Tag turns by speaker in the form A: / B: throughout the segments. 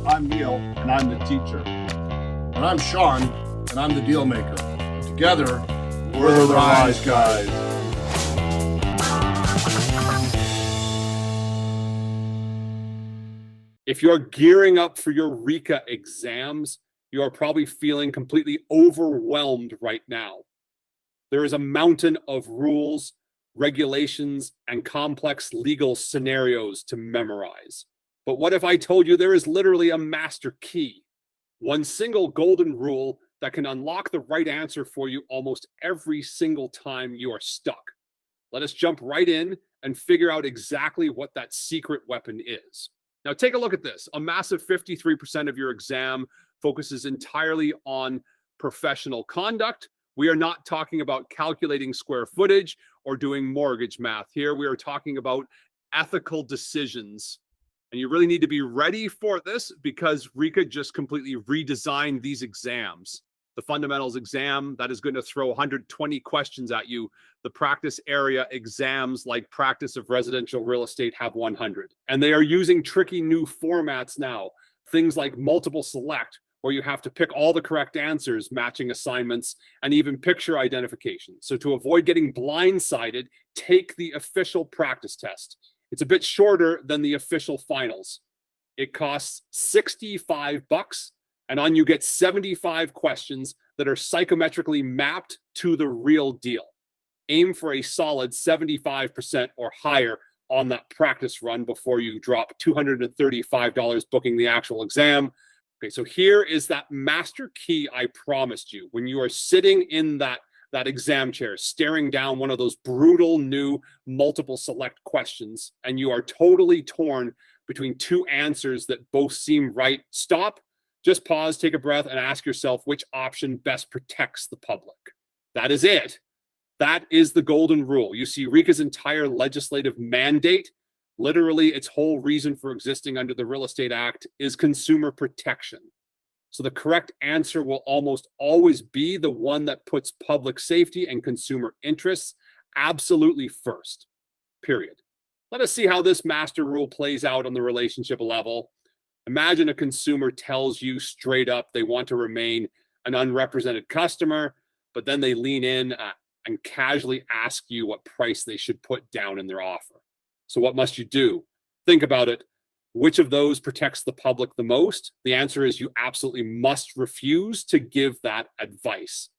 A: I'm Neil, and I'm the teacher.
B: And I'm Sean, and I'm the deal maker. Together,
A: We're the Rise Guys.
C: If you're gearing up for your RECA exams, you are probably feeling completely overwhelmed right now. There is a mountain of rules, regulations, and complex legal scenarios to memorize. But what if I told you there is literally a master key, one single golden rule that can unlock the right answer for you almost every single time you are stuck? Let us jump right in and figure out exactly what that secret weapon is. Now, take a look at this. A massive 53% of your exam focuses entirely on professional conduct. We are not talking about calculating square footage or doing mortgage math here. We are talking about ethical decisions. And you really need to be ready for this because RECA just completely redesigned these exams. The fundamentals exam, that is going to throw 120 questions at you. The practice area exams like practice of residential real estate have 100. And they are using tricky new formats now. Things like multiple select, where you have to pick all the correct answers, matching assignments, and even picture identification. So to avoid getting blindsided, take the official practice test. It's a bit shorter than the official finals. It costs $65, and on you get 75 questions that are psychometrically mapped to the real deal. Aim for a solid 75% or higher on that practice run before you drop $235 booking the actual exam. Okay, so here is that master key I promised you. When you are sitting in that exam chair, staring down one of those brutal new multiple select questions, and you are totally torn between two answers that both seem right, stop, just pause, take a breath, and ask yourself which option best protects the public. That is it. That is the golden rule. You see, RECA's entire legislative mandate, literally its whole reason for existing under the Real Estate Act, is consumer protection. So the correct answer will almost always be the one that puts public safety and consumer interests absolutely first, period. Let us see how this master rule plays out on the relationship level. Imagine a consumer tells you straight up they want to remain an unrepresented customer, but then they lean in and casually ask you what price they should put down in their offer. So what must you do? Think about it. Which of those protects the public the most? The answer is you absolutely must refuse to give that advice.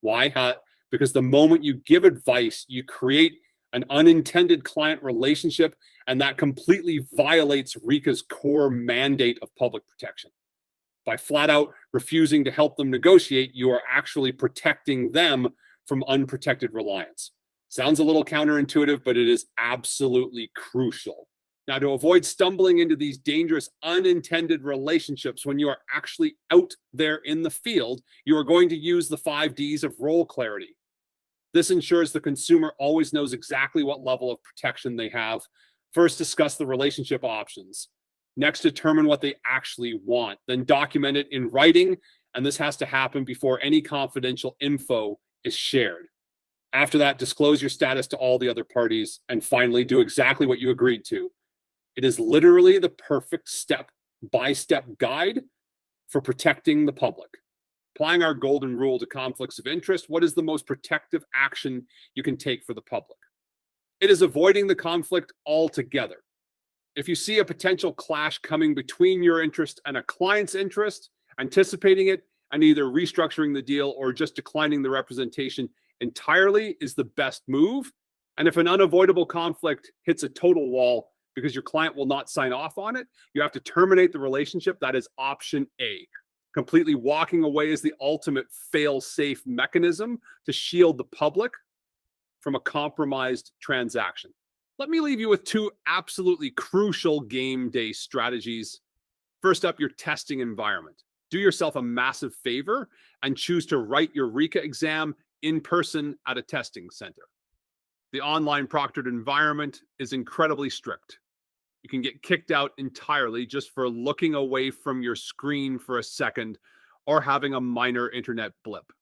C: Why? Because the moment you give advice, you create an unintended client relationship, and that completely violates RECA's core mandate of public protection. By flat out refusing to help them negotiate, you are actually protecting them from unprotected reliance. Sounds a little counterintuitive, but it is absolutely crucial. Now, to avoid stumbling into these dangerous unintended relationships when you are actually out there in the field, you are going to use the 5 Ds of role clarity. This ensures the consumer always knows exactly what level of protection they have. First, discuss the relationship options. Next, determine what they actually want. Then document it in writing, and this has to happen before any confidential info is shared. After that, disclose your status to all the other parties, and finally, do exactly what you agreed to. It is literally the perfect step-by-step guide for protecting the public. Applying our golden rule to conflicts of interest, what is the most protective action you can take for the public? It is avoiding the conflict altogether. If you see a potential clash coming between your interest and a client's interest, anticipating it and either restructuring the deal or just declining the representation entirely is the best move. And if an unavoidable conflict hits a total wall because your client will not sign off on it, you have to terminate the relationship. That is option A. Completely walking away is the ultimate fail-safe mechanism to shield the public from a compromised transaction. Let me leave you with 2 absolutely crucial game day strategies. First up, your testing environment. Do yourself a massive favor and choose to write your RECA exam in person at a testing center. The online proctored environment is incredibly strict. You can get kicked out entirely just for looking away from your screen for a second or having a minor internet blip.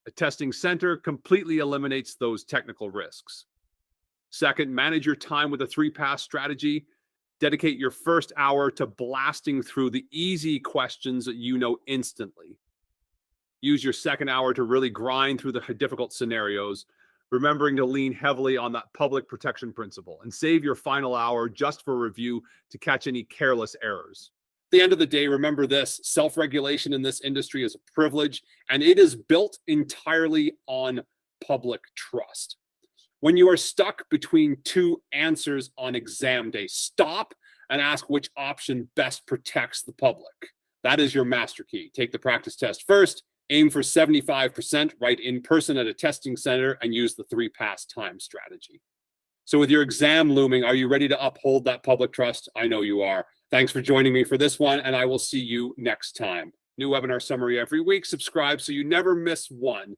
C: A testing center completely eliminates those technical risks. Second, manage your time with a 3-pass strategy. Dedicate your first hour to blasting through the easy questions that you know instantly. Use your second hour to really grind through the difficult scenarios, remembering to lean heavily on that public protection principle, and save your final hour just for review to catch any careless errors. At the end of the day, remember this: self-regulation in this industry is a privilege, and it is built entirely on public trust. When you are stuck between two answers on exam day, stop and ask which option best protects the public. That is your master key. Take the practice test first, aim for 75% right in person at a testing center, and use the 3-pass time strategy. So with your exam looming, are you ready to uphold that public trust? I know you are. Thanks for joining me for this one, and I will see you next time. New webinar summary every week. Subscribe so you never miss one.